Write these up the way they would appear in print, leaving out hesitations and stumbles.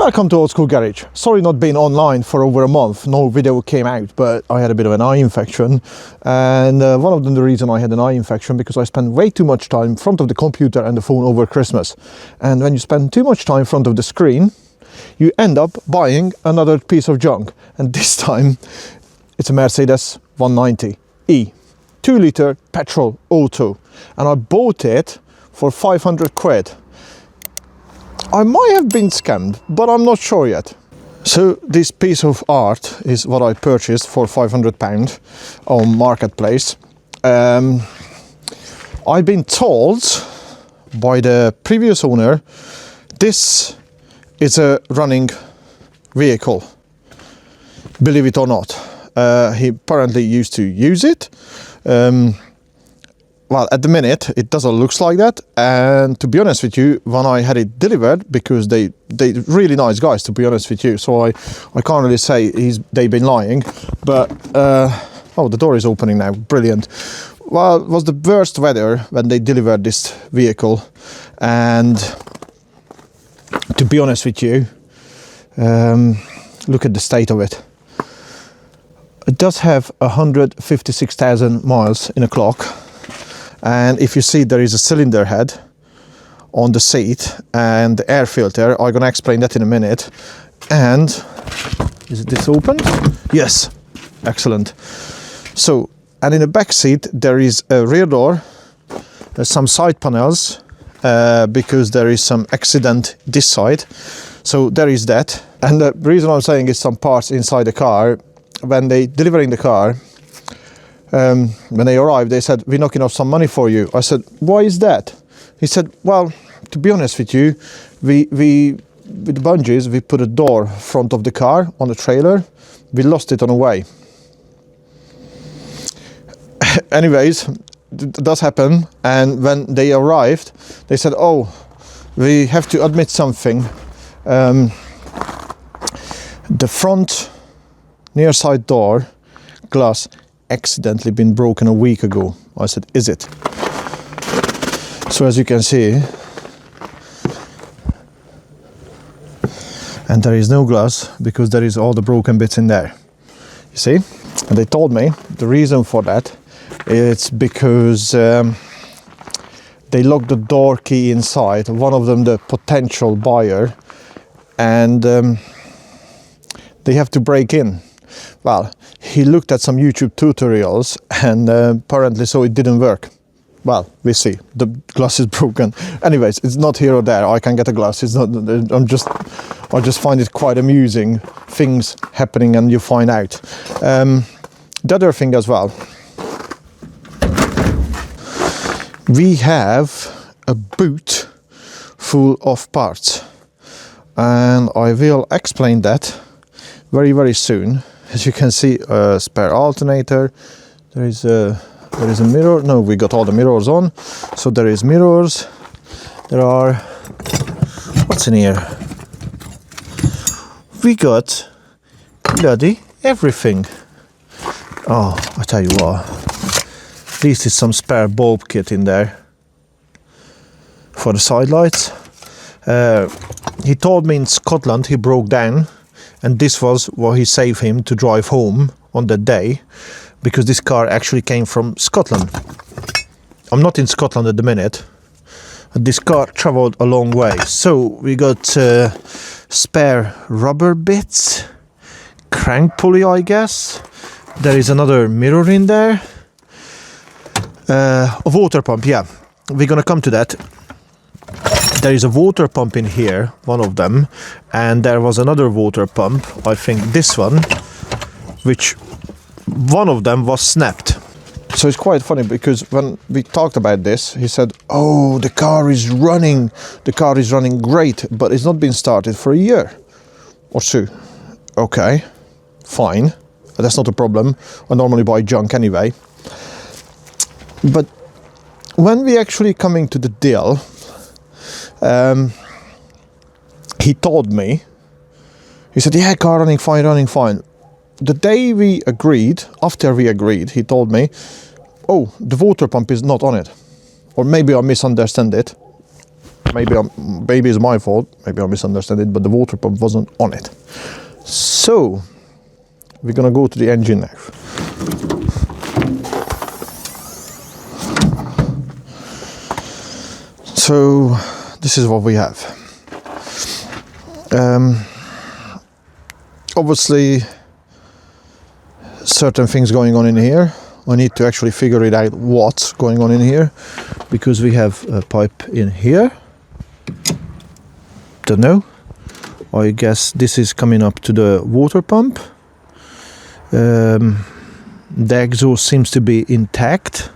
Welcome to Old School Garage. Sorry not being online for over a month, no video came out, but I had a bit of an eye infection, and one of the reason I had an eye infection because I spent way too much time in front of the computer and the phone over Christmas. And when you spend too much time in front of the screen, you end up buying another piece of junk, and this time it's a Mercedes 190E 2-litre petrol auto, and I bought it for 500 quid. I might have been scammed, but I'm not sure yet. So this piece of art is what I purchased for £500 on Marketplace. I've been told by the previous owner this is a running vehicle, believe it or not. He apparently used to use it. Well, at the minute, it doesn't look like that, and to be honest with you, when I had it delivered, because they really nice guys, to be honest with you, so I can't really say they've been lying, but, oh, the door is opening now, brilliant. Well, it was the worst weather when they delivered this vehicle, and to be honest with you, look at the state of it. It does have 156,000 miles in a clock. And if you see, there is a cylinder head on the seat and the air filter. I'm gonna explain that in a minute. And is this open? Yes, excellent. So, and in the back seat there is a rear door. There's some side panels because there is some accident this side. So there is that. And the reason I'm saying is some parts inside the car. When they delivering the car, when they arrived, they said, we're knocking off some money for you. I said, why is that? He said, well, to be honest with you, with the bungees, we put a door front of the car on the trailer. We lost it on the way. Anyways, it does happen. And when they arrived, they said, oh, we have to admit something. The front near side door glass accidentally been broken a week ago. I said, is it? So as you can see, and there is no glass because there is all the broken bits in there. You see? And they told me the reason for that, it's because they locked the door key inside, one of them the potential buyer, and they have to break in. Well, he looked at some YouTube tutorials and apparently so it didn't work. Well, we see. The glass is broken. Anyways, it's not here or there. I can get a glass. It's not. I just find it quite amusing. Things happening and you find out. The other thing as well. We have a boot full of parts, and I will explain that very, very soon. As you can see, a spare alternator, there is a mirror. No, we got all the mirrors on. So there is mirrors. There are, what's in here? We got bloody everything. Oh, I tell you what, at least it's some spare bulb kit in there for the side lights. He told me in Scotland he broke down, and this was what he saved him to drive home on that day, because this car actually came from Scotland. I'm not in Scotland at the minute. This car traveled a long way. So we got spare rubber bits, crank pulley, I guess. There is another mirror in there. A water pump, yeah. We're gonna come to that. There is a water pump in here, one of them, and there was another water pump, I think this one, which one of them was snapped. So it's quite funny because when we talked about this, he said, oh, the car is running great, but it's not been started for a year or two. Okay, fine, that's not a problem. I normally buy junk anyway. But when we actually coming to the deal, he told me, he said, yeah, car running fine. The day we agreed, after we agreed, he told me, oh, the water pump is not on it. Or maybe I misunderstand it. maybe it's my fault, maybe I misunderstood it, but the water pump wasn't on it. So we're gonna go to the engine now. So this is what we have. Obviously certain things going on in here. I need to actually figure it out what's going on in here, because we have a pipe in here. Don't know. I guess this is coming up to the water pump. The exhaust seems to be intact.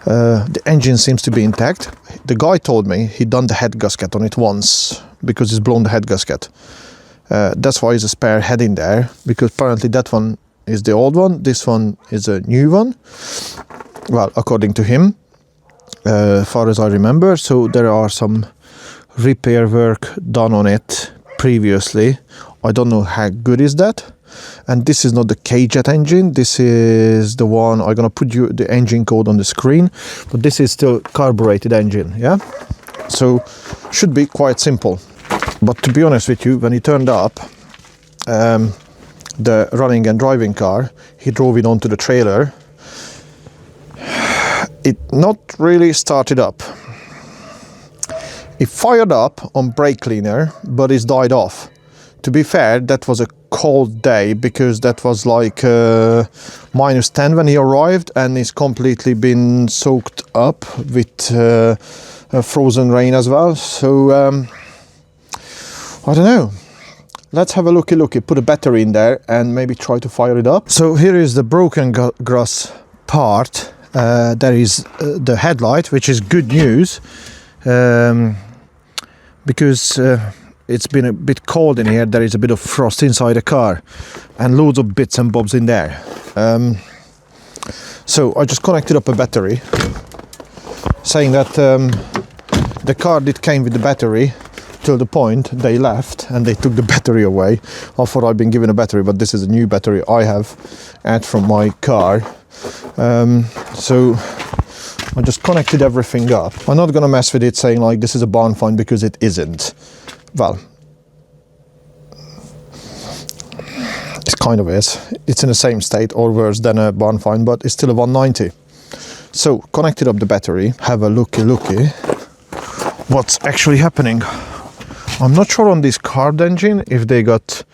The engine seems to be intact. The guy told me he'd done the head gasket on it once because he's blown the head gasket. That's why there's a spare head in there, because apparently that one is the old one, this one is a new one. Well, according to him, far as I remember. So there are some repair work done on it previously. I don't know how good is that. And this is not the K-Jet engine, this is the one, I'm gonna put you the engine code on the screen, but this is still carbureted engine, yeah? So should be quite simple. But to be honest with you, when he turned up, the running and driving car, he drove it onto the trailer. It not really started up. It fired up on brake cleaner, but it's died off. To be fair, that was a cold day, because that was like -10 when he arrived, and it's completely been soaked up with frozen rain as well. So I don't know. Let's have a looky, put a battery in there and maybe try to fire it up. So here is the broken glass part. There is the headlight, which is good news, because it's been a bit cold in here. There is a bit of frost inside the car and loads of bits and bobs in there. So I just connected up a battery, saying that the car did came with the battery till the point they left and they took the battery away. I thought I'd been given a battery, but this is a new battery I have had from my car. So I just connected everything up. I'm not gonna mess with it saying like this is a barn find, because it isn't. Well, it kind of is. It's in the same state or worse than a barn find, but it's still a 190. So connected up the battery, have a looky what's actually happening. I'm not sure on this carb engine if they got,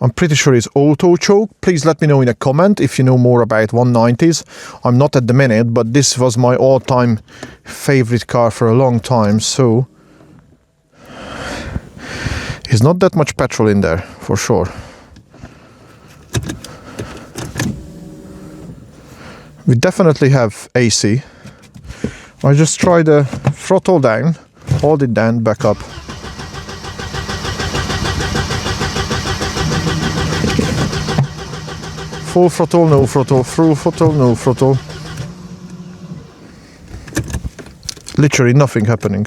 I'm pretty sure it's auto choke. Please let me know in a comment if you know more about 190s. I'm not at the minute, but this was my all-time favorite car for a long time, so there's not that much petrol in there, for sure. We definitely have AC. I just try the throttle down, hold it down, back up. Full throttle, no throttle, full throttle, no throttle. Literally nothing happening.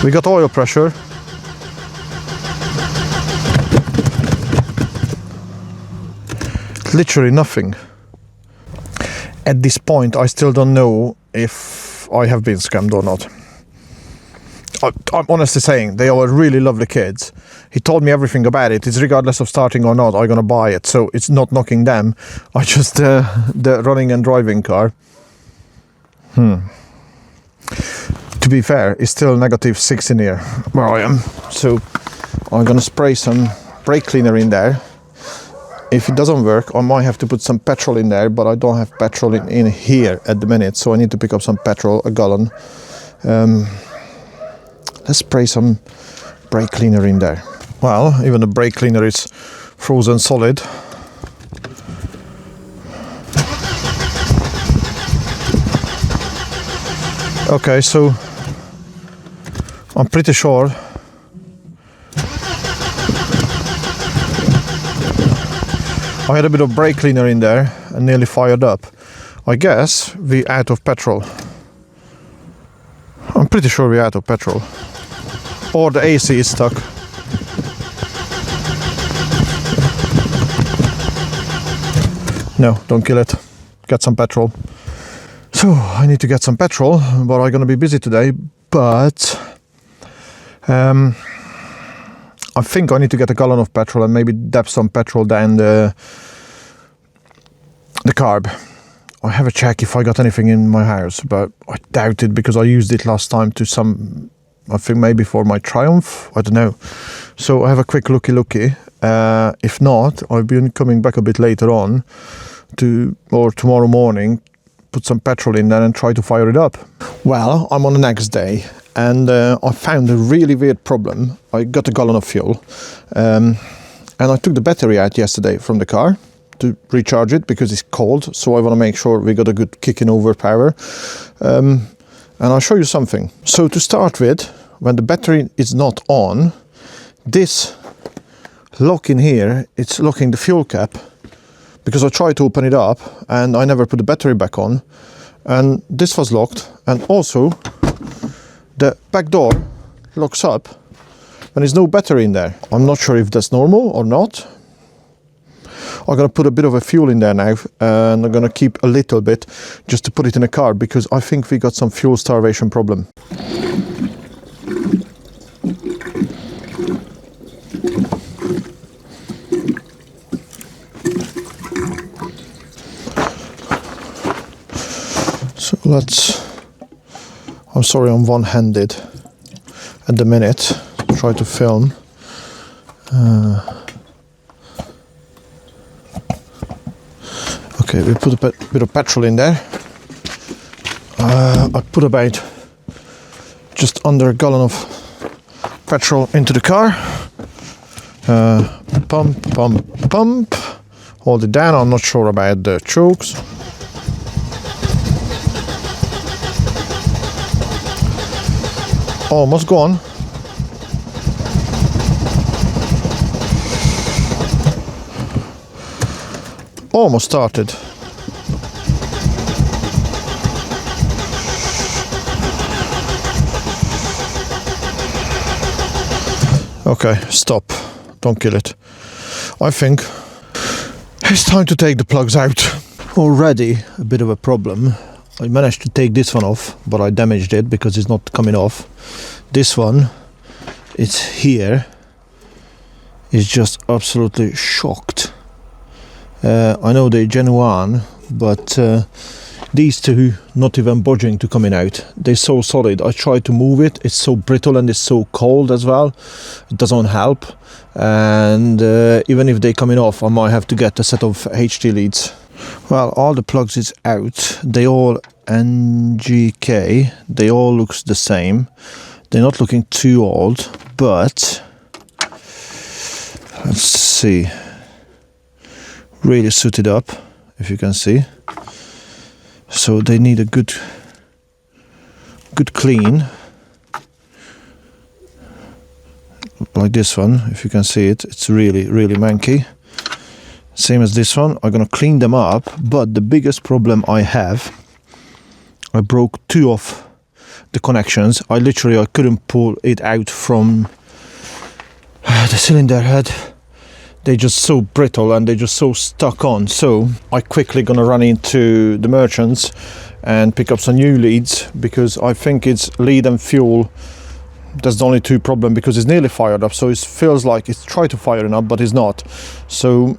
We got oil pressure. Literally nothing. At this point, I still don't know if I have been scammed or not. I'm honestly saying, they are really lovely kids. He told me everything about it. It's regardless of starting or not, I'm gonna buy it. So it's not knocking them. I just, the running and driving car. To be fair, it's still -6 in here where I am. So I'm gonna spray some brake cleaner in there. If it doesn't work, I might have to put some petrol in there, but I don't have petrol in here at the minute, so I need to pick up some petrol, a gallon. Let's spray some brake cleaner in there. Well, even the brake cleaner is frozen solid. Okay, so I'm pretty sure I had a bit of brake cleaner in there and nearly fired up. I guess we're out of petrol. I'm pretty sure we're out of petrol. Or the AC is stuck. No, don't kill it. Get some petrol. So I need to get some petrol, but I'm gonna be busy today. But I think I need to get a gallon of petrol and maybe dab some petrol down the carb. I have a check if I got anything in my house, but I doubt it because I used it last time to some, I think maybe for my Triumph, I don't know. So I have a quick looky. If not, I'll be coming back a bit later on or tomorrow morning, put some petrol in there and try to fire it up. Well, I'm on the next day and I found a really weird problem. I got a gallon of fuel and I took the battery out yesterday from the car to recharge it because it's cold, so I want to make sure we got a good kicking over power. And I'll show you something. So to start with, when the battery is not on, this lock in here, it's locking the fuel cap, because I tried to open it up and I never put the battery back on, and this was locked, and also the back door locks up when there's no battery in there. I'm not sure if that's normal or not. I'm gonna put a bit of a fuel in there now, and I'm gonna keep a little bit just to put it in a car because I think we got some fuel starvation problem. So I'm sorry, I'm one-handed at the minute, try to film. Okay, we put a bit of petrol in there. I put about just under a gallon of petrol into the car. Pump. Hold it down. I'm not sure about the chokes. Almost gone. Almost started. Okay, stop. Don't kill it. I think it's time to take the plugs out. Already a bit of a problem. I managed to take this one off, but I damaged it because it's not coming off. This one, it's here, is just absolutely shocked. I know they're genuine, but these two not even budging to coming out. They're so solid. I tried to move it. It's so brittle and it's so cold as well. It doesn't help. And even if they're coming off, I might have to get a set of HT leads. Well, all the plugs is out. They all NGK. They all looks the same. They're not looking too old, but let's see. Really suited up, if you can see. So they need a good clean, like this one. If you can see it, it's really manky. Same as this one. I'm gonna clean them up, but the biggest problem I have, I broke two of the connections. I couldn't pull it out from the cylinder head. They're just so brittle and they're just so stuck on. So I quickly gonna run into the merchants and pick up some new leads, because I think it's lead and fuel. That's the only two problem, because it's nearly fired up. So it feels like it's tried to fire it up, but it's not. So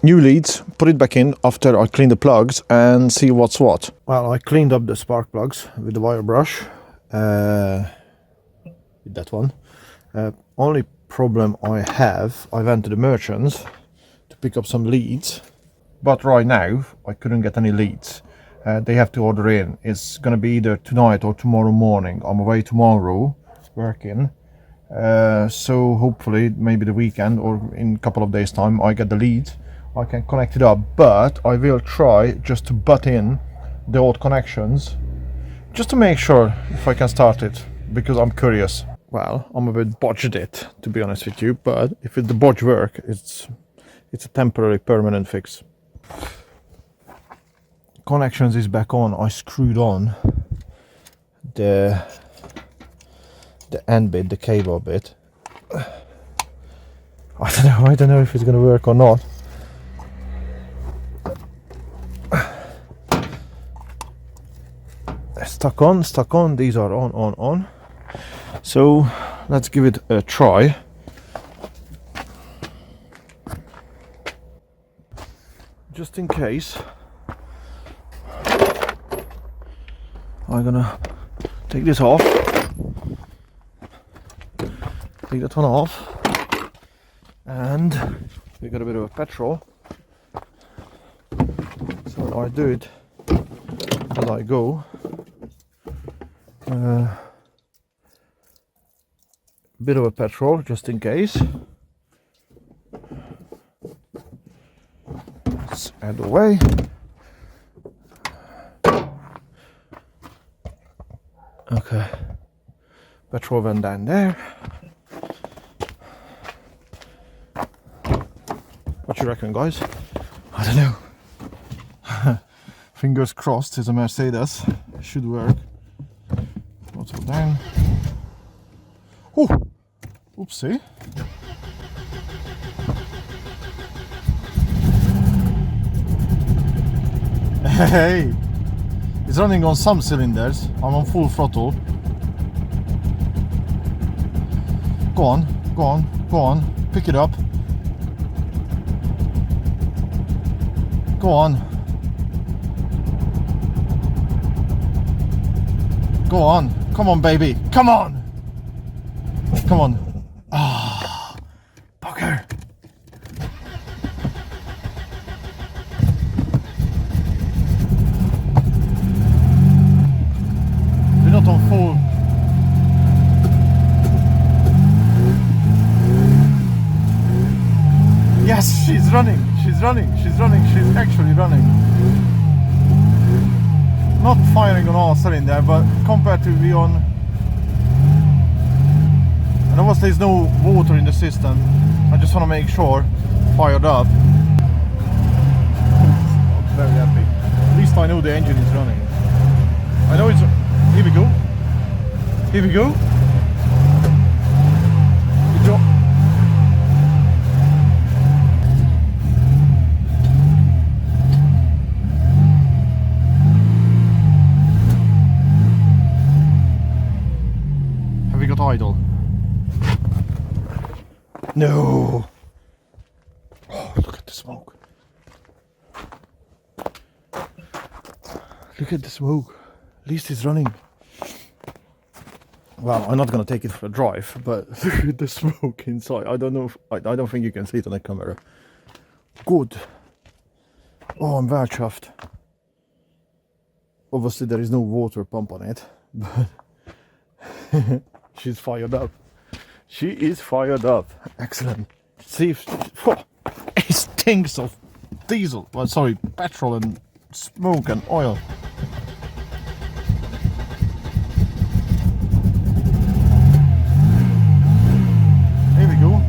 new leads, put it back in after I clean the plugs and see what's what. Well, I cleaned up the spark plugs with the wire brush. With that one. Only problem I have, I went to the merchants to pick up some leads, but right now I couldn't get any leads. They have to order in. It's gonna be either tonight or tomorrow morning. I'm away tomorrow working, so hopefully maybe the weekend or in a couple of days time I get the lead. I can connect it up, but I will try just to butt in the old connections just to make sure if I can start it, because I'm curious. Well, I'm a bit botched it, to be honest with you, but if the botch work, it's a temporary permanent fix. Connections is back on. I screwed on the end bit, the cable bit. I don't know if it's gonna work or not. stuck on, these are on. So let's give it a try. Just in case, I'm gonna take this off, take that one off, and we got a bit of a petrol. So I do it as I go. Bit of a petrol just in case. Let's add away. Okay, petrol went down there. What you reckon, guys? I don't know. Fingers crossed, it's a Mercedes. Should work. Throttle down. Oh, oopsie. Hey, it's running on some cylinders. I'm on full throttle. Go on, pick it up. Go on. Go on, come on baby, come on! Come on. Ah, bugger. We're not on full. Yes, she's running, she's actually running. Not firing on all cylinder, but compared to be on, and obviously there's no water in the system. I just want to make sure fired up. Not very happy. At least I know the engine is running. I know it's. Here we go. Here we go. Good job. Have we got idle? No. Oh, look at the smoke. Look at the smoke. At least it's running. Well, I'm not gonna take it for a drive, but look at the smoke inside. I don't know if, I don't think you can see it on the camera. Good. Oh, I'm very chuffed. Obviously there is no water pump on it, but she's fired up. She is fired up. Excellent. See if it stinks of diesel. Well, sorry, petrol and smoke and oil. Here we go.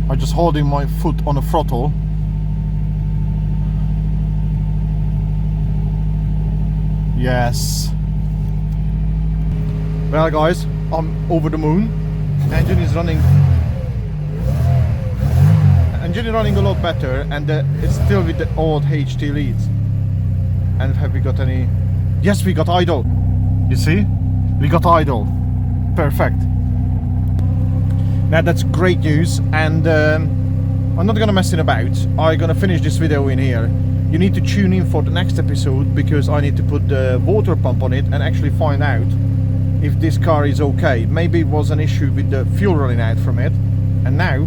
I'm just holding my foot on the throttle. Yes. Well guys, I'm over the moon. Engine is running a lot better, and it's still with the old HT leads. And have we got any? Yes, we got idle. You see? We got idle. Perfect. Now that's great news, and I'm not gonna mess it about. I'm gonna finish this video in here. You need to tune in for the next episode, because I need to put the water pump on it and actually find out if this car is okay. Maybe it was an issue with the fuel running out from it, and now,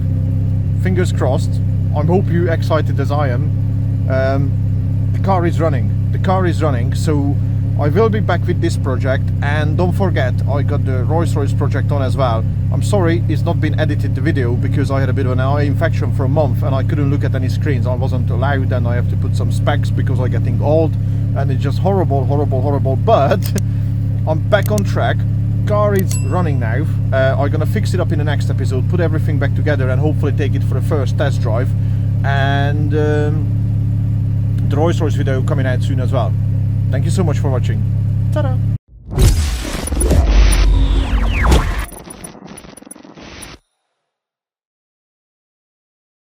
fingers crossed, I hope you excited as I am. The car is running, so I will be back with this project. And don't forget, I got the Rolls-Royce project on as well. I'm sorry it's not been edited the video, because I had a bit of an eye infection for a month and I couldn't look at any screens. I wasn't allowed, and I have to put some specs because I'm getting old, and it's just horrible. But I'm back on track. Car is running now. I'm gonna fix it up in the next episode, put everything back together, and hopefully take it for the first test drive. And the Rolls-Royce video coming out soon as well. Thank you so much for watching. Ta-da!